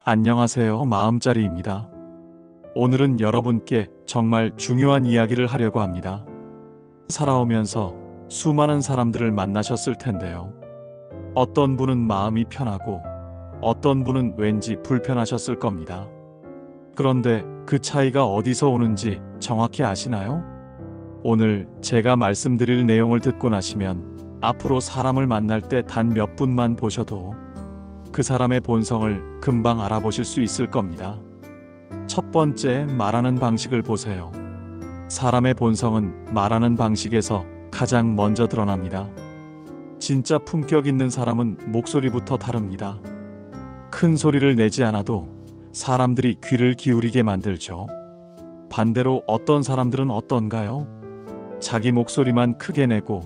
안녕하세요. 마음짜리입니다. 오늘은 여러분께 정말 중요한 이야기를 하려고 합니다. 살아오면서 수많은 사람들을 만나셨을 텐데요. 어떤 분은 마음이 편하고 어떤 분은 왠지 불편하셨을 겁니다. 그런데 그 차이가 어디서 오는지 정확히 아시나요? 오늘 제가 말씀드릴 내용을 듣고 나시면 앞으로 사람을 만날 때 단 몇 분만 보셔도 그 사람의 본성을 금방 알아보실 수 있을 겁니다. 첫 번째, 말하는 방식을 보세요. 사람의 본성은 말하는 방식에서 가장 먼저 드러납니다. 진짜 품격 있는 사람은 목소리부터 다릅니다. 큰 소리를 내지 않아도 사람들이 귀를 기울이게 만들죠. 반대로 어떤 사람들은 어떤가요? 자기 목소리만 크게 내고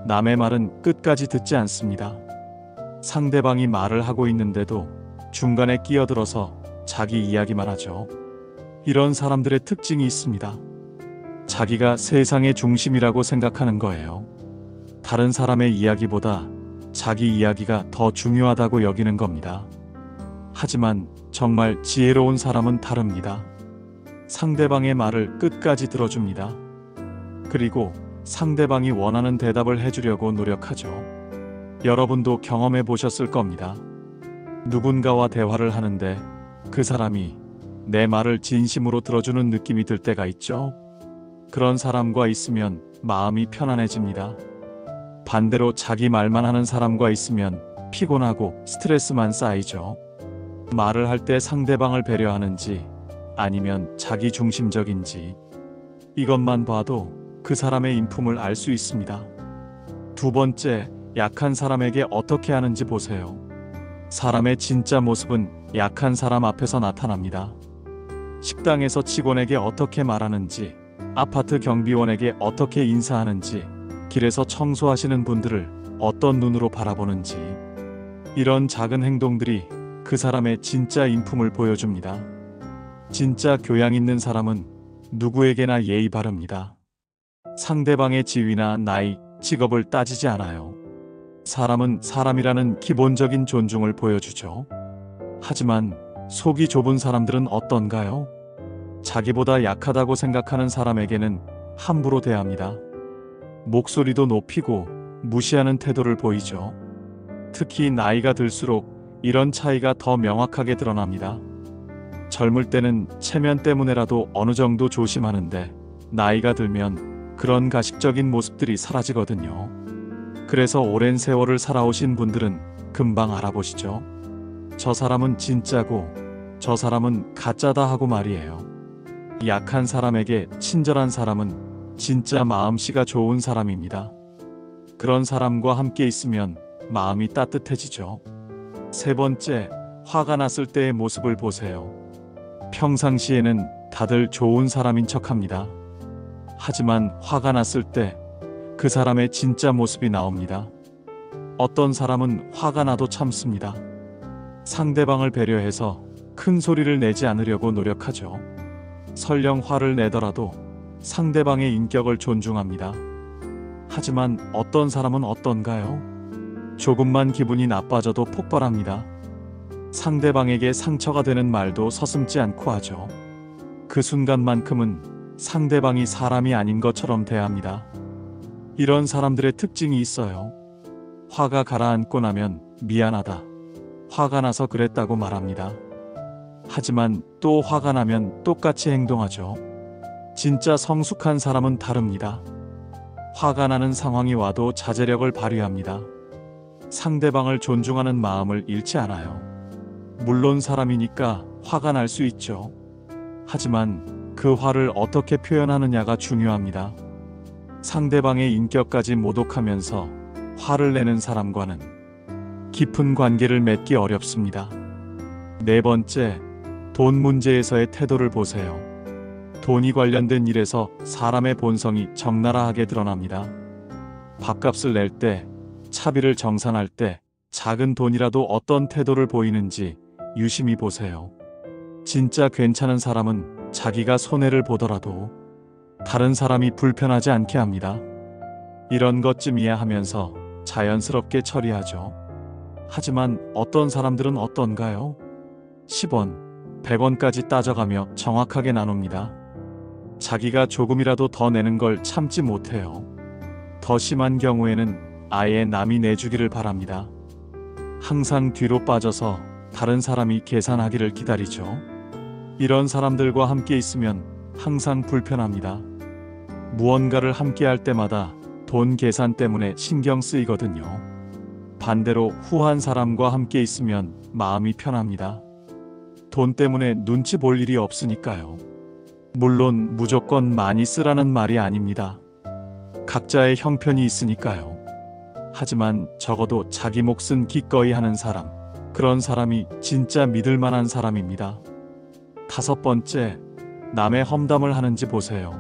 남의 말은 끝까지 듣지 않습니다. 상대방이 말을 하고 있는데도 중간에 끼어들어서 자기 이야기만 하죠. 이런 사람들의 특징이 있습니다. 자기가 세상의 중심이라고 생각하는 거예요. 다른 사람의 이야기보다 자기 이야기가 더 중요하다고 여기는 겁니다. 하지만 정말 지혜로운 사람은 다릅니다. 상대방의 말을 끝까지 들어줍니다. 그리고 상대방이 원하는 대답을 해주려고 노력하죠. 여러분도 경험해 보셨을 겁니다. 누군가와 대화를 하는데 그 사람이 내 말을 진심으로 들어주는 느낌이 들 때가 있죠. 그런 사람과 있으면 마음이 편안해집니다. 반대로 자기 말만 하는 사람과 있으면 피곤하고 스트레스만 쌓이죠. 말을 할 때 상대방을 배려하는지 아니면 자기 중심적인지 이것만 봐도 그 사람의 인품을 알 수 있습니다. 두 번째, 약한 사람에게 어떻게 하는지 보세요. 사람의 진짜 모습은 약한 사람 앞에서 나타납니다. 식당에서 직원에게 어떻게 말하는지, 아파트 경비원에게 어떻게 인사하는지, 길에서 청소하시는 분들을 어떤 눈으로 바라보는지, 이런 작은 행동들이 그 사람의 진짜 인품을 보여줍니다. 진짜 교양 있는 사람은 누구에게나 예의 바릅니다. 상대방의 지위나 나이, 직업을 따지지 않아요. 사람은 사람이라는 기본적인 존중을 보여주죠. 하지만 속이 좁은 사람들은 어떤가요? 자기보다 약하다고 생각하는 사람에게는 함부로 대합니다. 목소리도 높이고 무시하는 태도를 보이죠. 특히 나이가 들수록 이런 차이가 더 명확하게 드러납니다. 젊을 때는 체면 때문에라도 어느 정도 조심하는데 나이가 들면 그런 가식적인 모습들이 사라지거든요. 그래서 오랜 세월을 살아오신 분들은 금방 알아보시죠. 저 사람은 진짜고 저 사람은 가짜다 하고 말이에요. 약한 사람에게 친절한 사람은 진짜 마음씨가 좋은 사람입니다. 그런 사람과 함께 있으면 마음이 따뜻해지죠. 세 번째, 화가 났을 때의 모습을 보세요. 평상시에는 다들 좋은 사람인 척합니다. 하지만 화가 났을 때 그 사람의 진짜 모습이 나옵니다. 어떤 사람은 화가 나도 참습니다. 상대방을 배려해서 큰 소리를 내지 않으려고 노력하죠. 설령 화를 내더라도 상대방의 인격을 존중합니다. 하지만 어떤 사람은 어떤가요? 조금만 기분이 나빠져도 폭발합니다. 상대방에게 상처가 되는 말도 서슴지 않고 하죠. 그 순간만큼은 상대방이 사람이 아닌 것처럼 대합니다. 이런 사람들의 특징이 있어요. 화가 가라앉고 나면 미안하다, 화가 나서 그랬다고 말합니다. 하지만 또 화가 나면 똑같이 행동하죠. 진짜 성숙한 사람은 다릅니다. 화가 나는 상황이 와도 자제력을 발휘합니다. 상대방을 존중하는 마음을 잃지 않아요. 물론 사람이니까 화가 날 수 있죠. 하지만 그 화를 어떻게 표현하느냐가 중요합니다. 상대방의 인격까지 모독하면서 화를 내는 사람과는 깊은 관계를 맺기 어렵습니다. 네 번째, 돈 문제에서의 태도를 보세요. 돈이 관련된 일에서 사람의 본성이 적나라하게 드러납니다. 밥값을 낼 때, 차비를 정산할 때 작은 돈이라도 어떤 태도를 보이는지 유심히 보세요. 진짜 괜찮은 사람은 자기가 손해를 보더라도 다른 사람이 불편하지 않게 합니다. 이런 것쯤이야 하면서 자연스럽게 처리하죠. 하지만 어떤 사람들은 어떤가요? 10원, 100원까지 따져가며 정확하게 나눕니다. 자기가 조금이라도 더 내는 걸 참지 못해요. 더 심한 경우에는 아예 남이 내주기를 바랍니다. 항상 뒤로 빠져서 다른 사람이 계산하기를 기다리죠. 이런 사람들과 함께 있으면 항상 불편합니다. 무언가를 함께 할 때마다 돈 계산 때문에 신경 쓰이거든요. 반대로 후한 사람과 함께 있으면 마음이 편합니다. 돈 때문에 눈치 볼 일이 없으니까요. 물론 무조건 많이 쓰라는 말이 아닙니다. 각자의 형편이 있으니까요. 하지만 적어도 자기 몫은 기꺼이 하는 사람, 그런 사람이 진짜 믿을 만한 사람입니다. 5번째, 남의 험담을 하는지 보세요.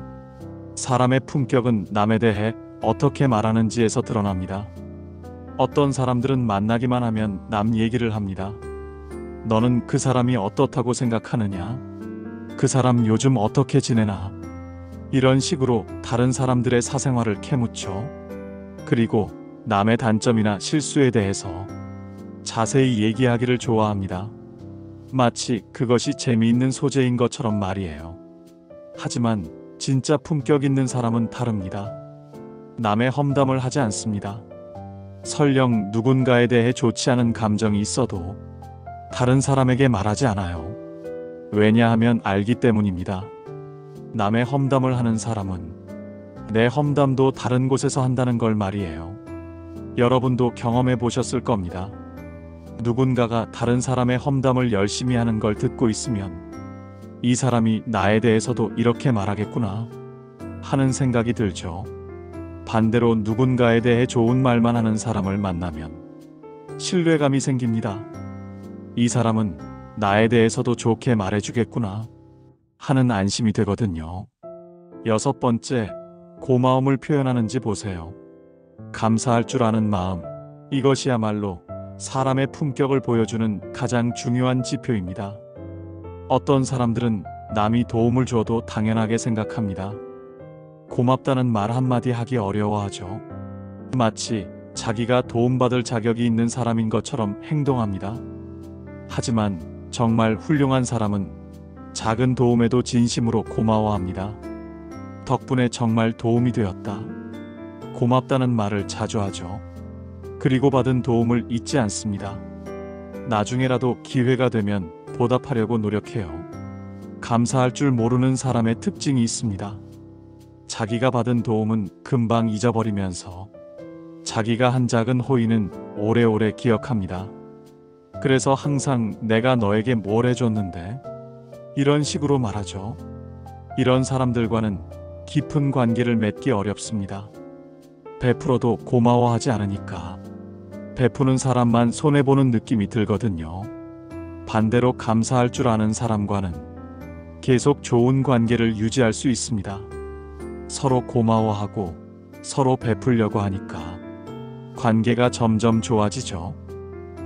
사람의 품격은 남에 대해 어떻게 말하는지에서 드러납니다. 어떤 사람들은 만나기만 하면 남 얘기를 합니다. 너는 그 사람이 어떻다고 생각하느냐? 그 사람 요즘 어떻게 지내나? 이런 식으로 다른 사람들의 사생활을 캐묻죠. 그리고 남의 단점이나 실수에 대해서 자세히 얘기하기를 좋아합니다. 마치 그것이 재미있는 소재인 것처럼 말이에요. 하지만 진짜 품격 있는 사람은 다릅니다. 남의 험담을 하지 않습니다. 설령 누군가에 대해 좋지 않은 감정이 있어도 다른 사람에게 말하지 않아요. 왜냐하면 알기 때문입니다. 남의 험담을 하는 사람은 내 험담도 다른 곳에서 한다는 걸 말이에요. 여러분도 경험해 보셨을 겁니다. 누군가가 다른 사람의 험담을 열심히 하는 걸 듣고 있으면 이 사람이 나에 대해서도 이렇게 말하겠구나 하는 생각이 들죠. 반대로 누군가에 대해 좋은 말만 하는 사람을 만나면 신뢰감이 생깁니다. 이 사람은 나에 대해서도 좋게 말해주겠구나 하는 안심이 되거든요. 6번째, 고마움을 표현하는지 보세요. 감사할 줄 아는 마음, 이것이야말로 사람의 품격을 보여주는 가장 중요한 지표입니다. 어떤 사람들은 남이 도움을 줘도 당연하게 생각합니다. 고맙다는 말 한마디 하기 어려워하죠. 마치 자기가 도움받을 자격이 있는 사람인 것처럼 행동합니다. 하지만 정말 훌륭한 사람은 작은 도움에도 진심으로 고마워합니다. 덕분에 정말 도움이 되었다. 고맙다는 말을 자주 하죠. 그리고 받은 도움을 잊지 않습니다. 나중에라도 기회가 되면 보답하려고 노력해요. 감사할 줄 모르는 사람의 특징이 있습니다. 자기가 받은 도움은 금방 잊어버리면서 자기가 한 작은 호의는 오래오래 기억합니다. 그래서 항상 내가 너에게 뭘 해줬는데? 이런 식으로 말하죠. 이런 사람들과는 깊은 관계를 맺기 어렵습니다. 베풀어도 고마워하지 않으니까 베푸는 사람만 손해보는 느낌이 들거든요. 반대로 감사할 줄 아는 사람과는 계속 좋은 관계를 유지할 수 있습니다. 서로 고마워하고 서로 베풀려고 하니까 관계가 점점 좋아지죠.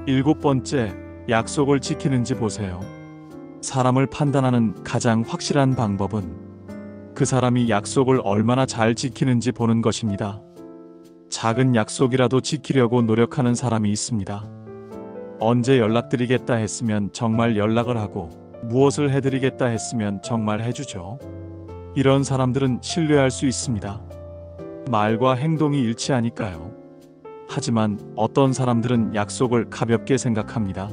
7번째, 약속을 지키는지 보세요. 사람을 판단하는 가장 확실한 방법은 그 사람이 약속을 얼마나 잘 지키는지 보는 것입니다. 작은 약속이라도 지키려고 노력하는 사람이 있습니다. 언제 연락드리겠다 했으면 정말 연락을 하고 무엇을 해드리겠다 했으면 정말 해주죠. 이런 사람들은 신뢰할 수 있습니다. 말과 행동이 일치하니까요. 하지만 어떤 사람들은 약속을 가볍게 생각합니다.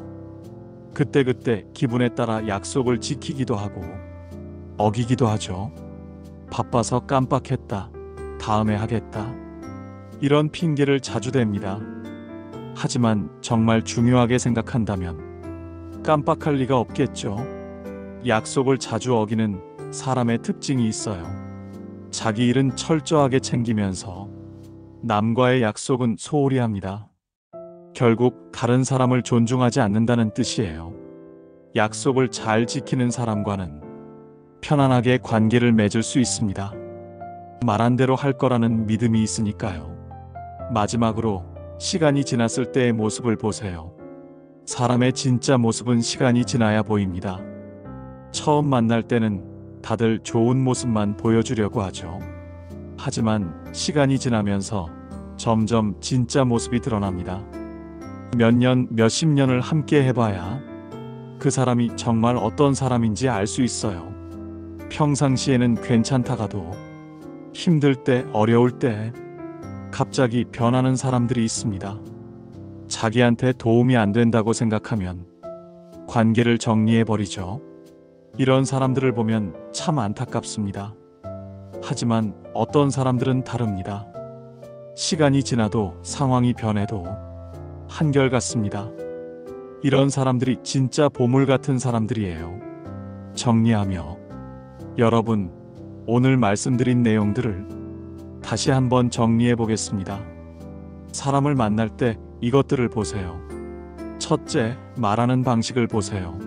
그때그때 기분에 따라 약속을 지키기도 하고 어기기도 하죠. 바빠서 깜빡했다. 다음에 하겠다. 이런 핑계를 자주 댑니다. 하지만 정말 중요하게 생각한다면 깜빡할 리가 없겠죠. 약속을 자주 어기는 사람의 특징이 있어요. 자기 일은 철저하게 챙기면서 남과의 약속은 소홀히 합니다. 결국 다른 사람을 존중하지 않는다는 뜻이에요. 약속을 잘 지키는 사람과는 편안하게 관계를 맺을 수 있습니다. 말한 대로 할 거라는 믿음이 있으니까요. 마지막으로 시간이 지났을 때의 모습을 보세요. 사람의 진짜 모습은 시간이 지나야 보입니다. 처음 만날 때는 다들 좋은 모습만 보여주려고 하죠. 하지만 시간이 지나면서 점점 진짜 모습이 드러납니다. 몇 년, 몇십 년을 함께 해봐야 그 사람이 정말 어떤 사람인지 알 수 있어요. 평상시에는 괜찮다가도 힘들 때, 어려울 때 갑자기 변하는 사람들이 있습니다. 자기한테 도움이 안 된다고 생각하면 관계를 정리해버리죠. 이런 사람들을 보면 참 안타깝습니다. 하지만 어떤 사람들은 다릅니다. 시간이 지나도 상황이 변해도 한결같습니다. 이런 사람들이 진짜 보물 같은 사람들이에요. 정리하며 여러분, 오늘 말씀드린 내용들을 다시 한번 정리해 보겠습니다. 사람을 만날 때 이것들을 보세요. 첫째, 말하는 방식을 보세요.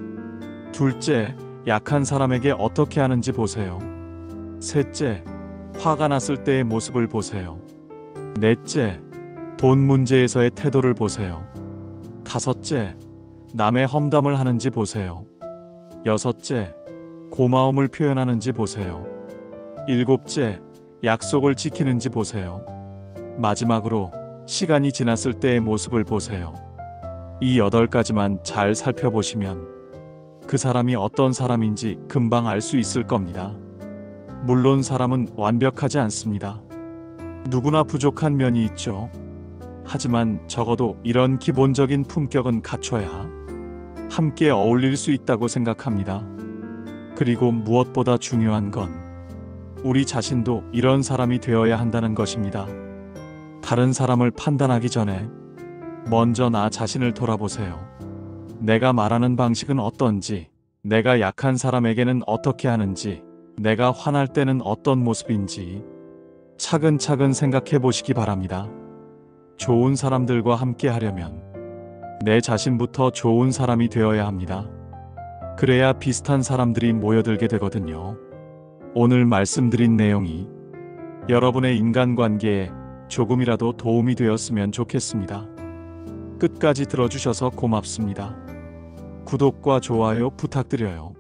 둘째, 약한 사람에게 어떻게 하는지 보세요. 셋째, 화가 났을 때의 모습을 보세요. 넷째, 돈 문제에서의 태도를 보세요. 다섯째, 남의 험담을 하는지 보세요. 여섯째, 고마움을 표현하는지 보세요. 일곱째, 약속을 지키는지 보세요. 마지막으로 시간이 지났을 때의 모습을 보세요. 이 8가지만 잘 살펴보시면 그 사람이 어떤 사람인지 금방 알 수 있을 겁니다. 물론 사람은 완벽하지 않습니다. 누구나 부족한 면이 있죠. 하지만 적어도 이런 기본적인 품격은 갖춰야 함께 어울릴 수 있다고 생각합니다. 그리고 무엇보다 중요한 건 우리 자신도 이런 사람이 되어야 한다는 것입니다. 다른 사람을 판단하기 전에 먼저 나 자신을 돌아보세요. 내가 말하는 방식은 어떤지, 내가 약한 사람에게는 어떻게 하는지, 내가 화날 때는 어떤 모습인지 차근차근 생각해 보시기 바랍니다. 좋은 사람들과 함께 하려면 내 자신부터 좋은 사람이 되어야 합니다. 그래야 비슷한 사람들이 모여들게 되거든요. 오늘 말씀드린 내용이 여러분의 인간관계에 조금이라도 도움이 되었으면 좋겠습니다. 끝까지 들어주셔서 고맙습니다. 구독과 좋아요 부탁드려요.